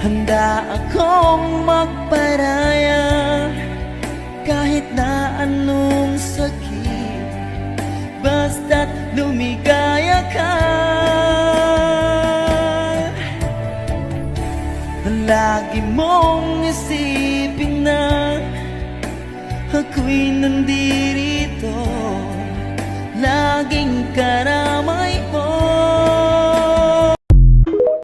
Handa akong magparaya kahit na anong sakit, basta't lumigaya ka. Lagi mong isipin na ako'y nandirito, laging karamay